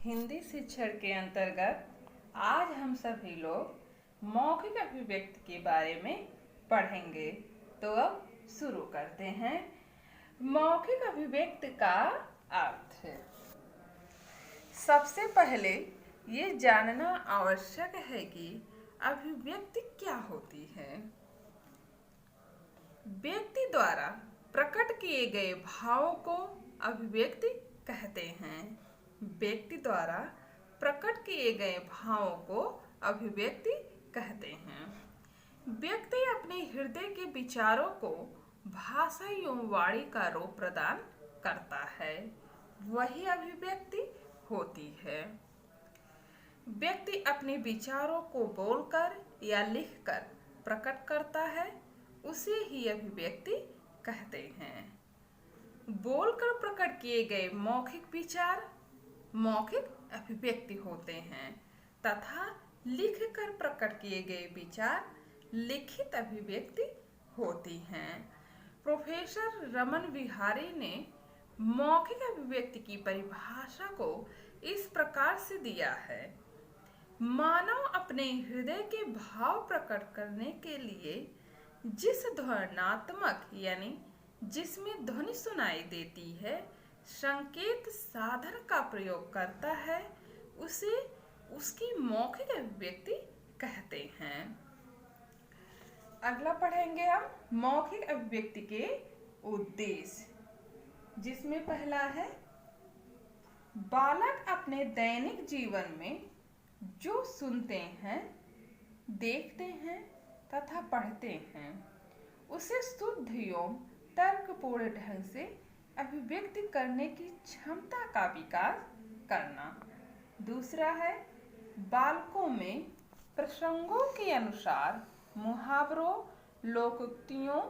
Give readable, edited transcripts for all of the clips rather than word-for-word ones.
हिंदी शिक्षण के अंतर्गत आज हम सभी लोग मौखिक अभिव्यक्ति के बारे में पढ़ेंगे। तो अब शुरू करते हैं। मौखिक अभिव्यक्ति का अर्थ है। सबसे पहले ये जानना आवश्यक है कि अभिव्यक्ति क्या होती है। व्यक्ति द्वारा प्रकट किए गए भावों को अभिव्यक्ति कहते हैं। व्यक्ति द्वारा प्रकट किए गए भावों को अभिव्यक्ति कहते हैं। व्यक्ति अपने हृदय के विचारों को भाषा एवं वाणी का रूप प्रदान करता है, वही अभिव्यक्ति होती है। व्यक्ति अपने विचारों को बोलकर या लिखकर प्रकट करता है, उसे ही अभिव्यक्ति कहते हैं। बोलकर प्रकट किए गए मौखिक विचार मौखिक अभिव्यक्ति होते हैं तथा लिखकर प्रकट किए गए विचार लिखित अभिव्यक्ति होती हैं। प्रोफेसर रमन विहारी ने मौखिक अभिव्यक्ति की परिभाषा को इस प्रकार से दिया है। मानव अपने हृदय के भाव प्रकट करने के लिए जिस ध्वन्यात्मक यानी जिसमें ध्वनि सुनाई देती है संकेत साधन का प्रयोग करता है, उसे उसकी मौखिक अभिव्यक्ति कहते हैं। अगला पढ़ेंगे हम मौखिक अभिव्यक्ति के उद्देश्य, जिसमें पहला है बालक अपने दैनिक जीवन में जो सुनते हैं, देखते हैं तथा पढ़ते हैं, उसे शुद्ध एवं तर्कपूर्ण ढंग से अभिव्यक्ति करने की क्षमता का विकास करना। दूसरा है बालकों में प्रसंगों के अनुसार मुहावरों, लोकोक्तियों,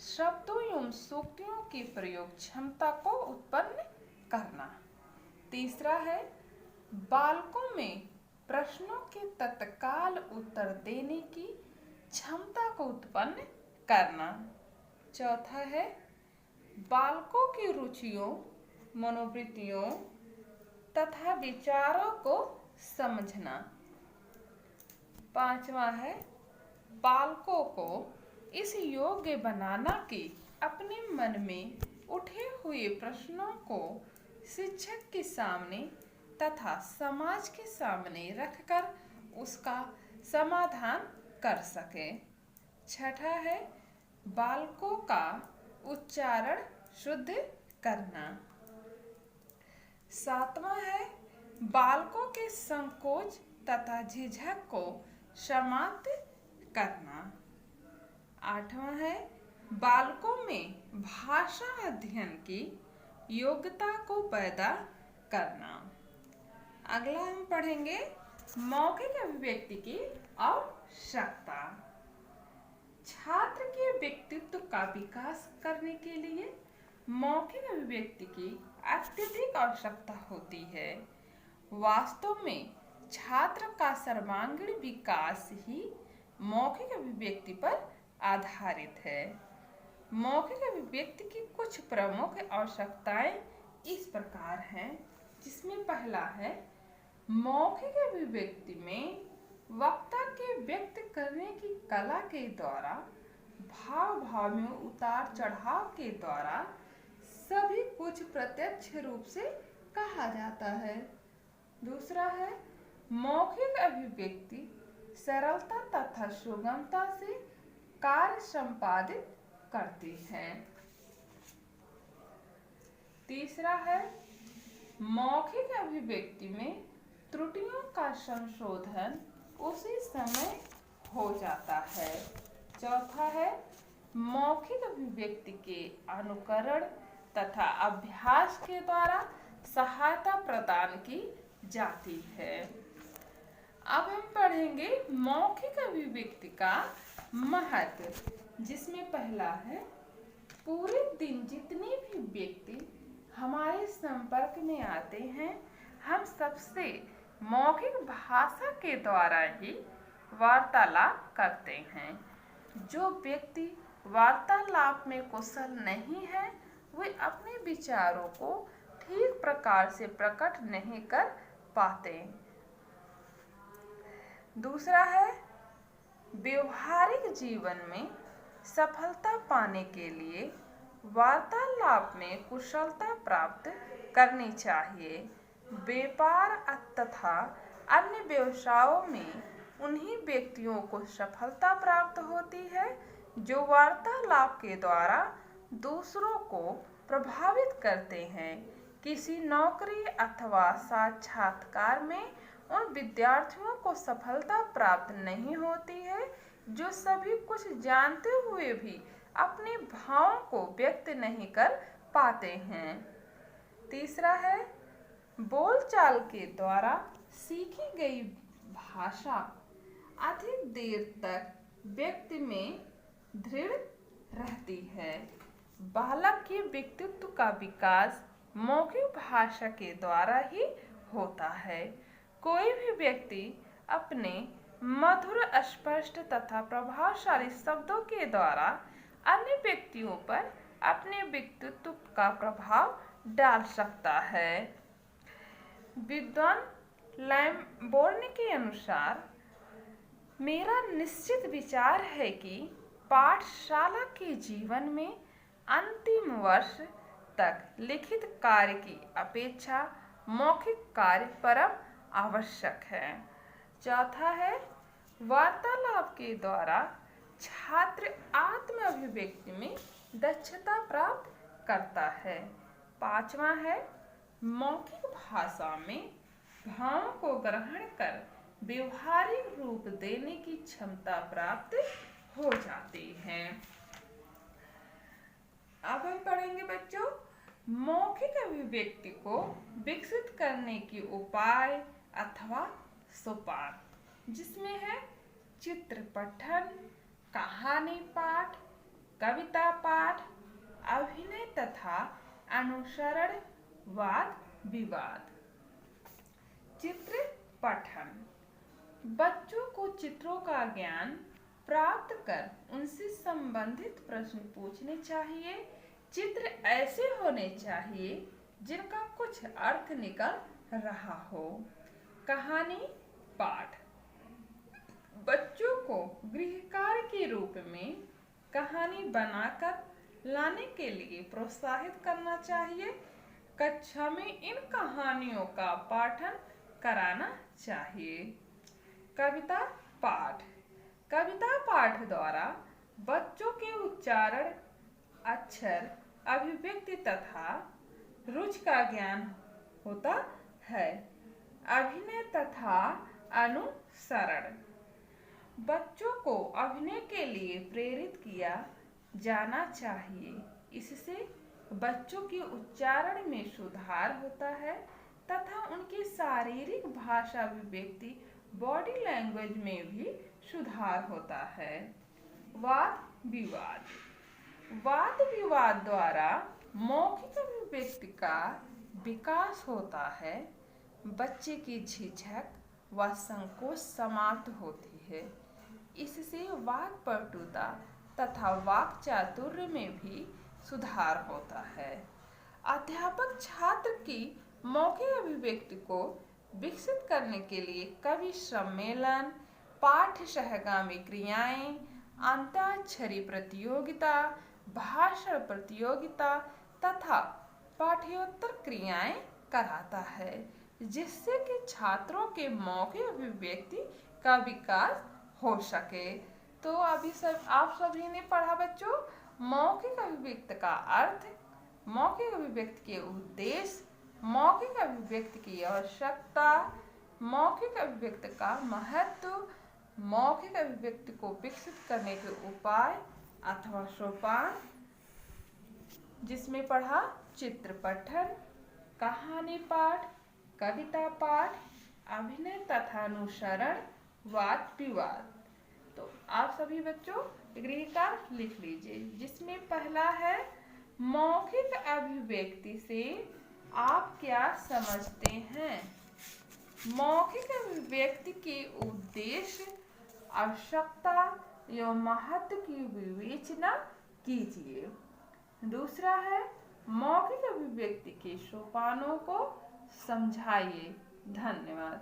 शब्दों एवं सूक्तियों की प्रयोग क्षमता को उत्पन्न करना। तीसरा है बालकों में प्रश्नों के तत्काल उत्तर देने की क्षमता को उत्पन्न करना। चौथा है बालकों की रुचियों, मनोवृत्तियों तथा विचारों को समझना। पांचवा है बालकों को इस योग्य बनाना कि अपने मन में उठे हुए प्रश्नों को शिक्षक के सामने तथा समाज के सामने रखकर उसका समाधान कर सके। छठा है बालकों का उच्चारण शुद्ध करना। सातवां है बालकों के संकोच तथा झिझक को समाप्त करना। आठवां है बालकों में भाषा अध्ययन की योग्यता को पैदा करना। अगला हम पढ़ेंगे मौखिक अभिव्यक्ति की आवश्यकता। छात्र के व्यक्तित्व का विकास करने के लिए मौखिक अभिव्यक्ति की अत्यधिक आवश्यकता होती है। वास्तव में छात्र का सर्वांगीण विकास ही मौखिक अभिव्यक्ति पर आधारित है। मौखिक अभिव्यक्ति की कुछ प्रमुख आवश्यकताएं इस प्रकार हैं, जिसमें पहला है मौखिक अभिव्यक्ति में वक्ता के व्यक्त करने की कला के द्वारा भाव में उतार चढ़ाव के द्वारा सभी कुछ प्रत्यक्ष रूप से कहा जाता है। दूसरा है मौखिक अभिव्यक्ति सरलता तथा सुगमता से कार्य संपादित करती है। तीसरा है मौखिक अभिव्यक्ति में त्रुटियों का संशोधन उसी समय हो जाता है। चौथा है मौखिक अभिव्यक्ति के अनुकरण तथा अभ्यास के द्वारा सहायता प्रदान की जाती है। अब हम पढ़ेंगे मौखिक अभिव्यक्ति का महत्व, जिसमें पहला है पूरे दिन जितने भी व्यक्ति हमारे संपर्क में आते हैं, हम सबसे मौखिक भाषा के द्वारा ही वार्तालाप करते हैं। जो व्यक्ति वार्तालाप में कुशल नहीं है, वे अपने विचारों को ठीक प्रकार से प्रकट नहीं कर पाते। दूसरा है व्यवहारिक जीवन में सफलता पाने के लिए वार्तालाप में कुशलता प्राप्त करनी चाहिए। व्यापार तथा अन्य व्यवसायों में उन्हीं व्यक्तियों को सफलता प्राप्त होती है जो वार्तालाप के द्वारा दूसरों को प्रभावित करते हैं। किसी नौकरी अथवा साक्षात्कार में उन विद्यार्थियों को सफलता प्राप्त नहीं होती है जो सभी कुछ जानते हुए भी अपने भावों को व्यक्त नहीं कर पाते हैं। तीसरा है बोलचाल के द्वारा सीखी गई भाषा अधिक देर तक व्यक्ति में दृढ़ रहती है। बालक के व्यक्तित्व का विकास मौखिक भाषा के द्वारा ही होता है। कोई भी व्यक्ति अपने मधुर, स्पष्ट तथा प्रभावशाली शब्दों के द्वारा अन्य व्यक्तियों पर अपने व्यक्तित्व का प्रभाव डाल सकता है। विद्वान लैम्बोर्न के अनुसार मेरा निश्चित विचार है कि पाठशाला के जीवन में अंतिम वर्ष तक लिखित कार्य की अपेक्षा मौखिक कार्य परम आवश्यक है। चौथा है वार्तालाप के द्वारा छात्र आत्म अभिव्यक्ति में दक्षता प्राप्त करता है। पांचवा है मौखिक भाषा में भावों को ग्रहण कर व्यवहारिक रूप देने की क्षमता प्राप्त हो जाती है। अब हम पढ़ेंगे बच्चों मौखिक अभिव्यक्ति को विकसित करने के उपाय अथवा सोपान, जिसमें है चित्र पठन, कहानी पाठ, कविता पाठ, अभिनय तथा अनुसरण, वाद विवाद। चित्र पठन, बच्चों को चित्रों का ज्ञान प्राप्त कर उनसे संबंधित प्रश्न पूछने चाहिए। चित्र ऐसे होने चाहिए जिनका कुछ अर्थ निकल रहा हो। कहानी पाठ, बच्चों को गृह कार्य के रूप में कहानी बनाकर लाने के लिए प्रोत्साहित करना चाहिए। कक्षा में इन कहानियों का पाठन कराना चाहिए। कविता पाठ, कविता पाठ द्वारा बच्चों के उच्चारण, अक्षर, अभिव्यक्ति तथा रुचि का ज्ञान होता है। अभिनय तथा अनुसरण, बच्चों को अभिनय के लिए प्रेरित किया जाना चाहिए। इससे बच्चों के उच्चारण में सुधार होता है तथा उनकी शारीरिक भाषा अभिव्यक्ति बॉडी लैंग्वेज में भी सुधार होता है। वाद विवाद, वाद विवाद द्वारा मौखिक अभिव्यक्ति का विकास होता है। बच्चे की झिझक व संकोच समाप्त होती है। इससे वाक्पटुता तथा वाक् चातुर्य में भी सुधार होता है। अध्यापक छात्र की मौखिक अभिव्यक्ति को विकसित करने के लिए कवि सम्मेलन, पाठ्य सहगामी क्रियाएं, अंताक्षरी प्रतियोगिता, भाषण प्रतियोगिता तथा पाठ्योत्तर क्रियाएं कराता है, जिससे कि छात्रों के मौखिक अभिव्यक्ति का विकास हो सके। तो अभी सब आप सभी ने पढ़ा बच्चों मौखिक अभिव्यक्ति का अर्थ, मौखिक अभिव्यक्ति के उद्देश्य, मौखिक अभिव्यक्ति की आवश्यकता, मौखिक अभिव्यक्ति का महत्व, मौखिक अभिव्यक्ति को विकसित करने के उपाय अथवा सोपान, जिसमें पढ़ा चित्र पठन, कहानी पाठ, कविता पाठ, अभिनय तथा अनुसरण, वाद विवाद। तो आप सभी बच्चों गृह कार्य लिख लीजिए, जिसमें पहला है मौखिक अभिव्यक्ति से आप क्या समझते हैं। मौखिक अभिव्यक्ति के उद्देश्य, आवश्यकता एवं महत्व की विवेचना कीजिए। दूसरा है मौखिक अभिव्यक्ति के सोपानों को समझाइए। धन्यवाद।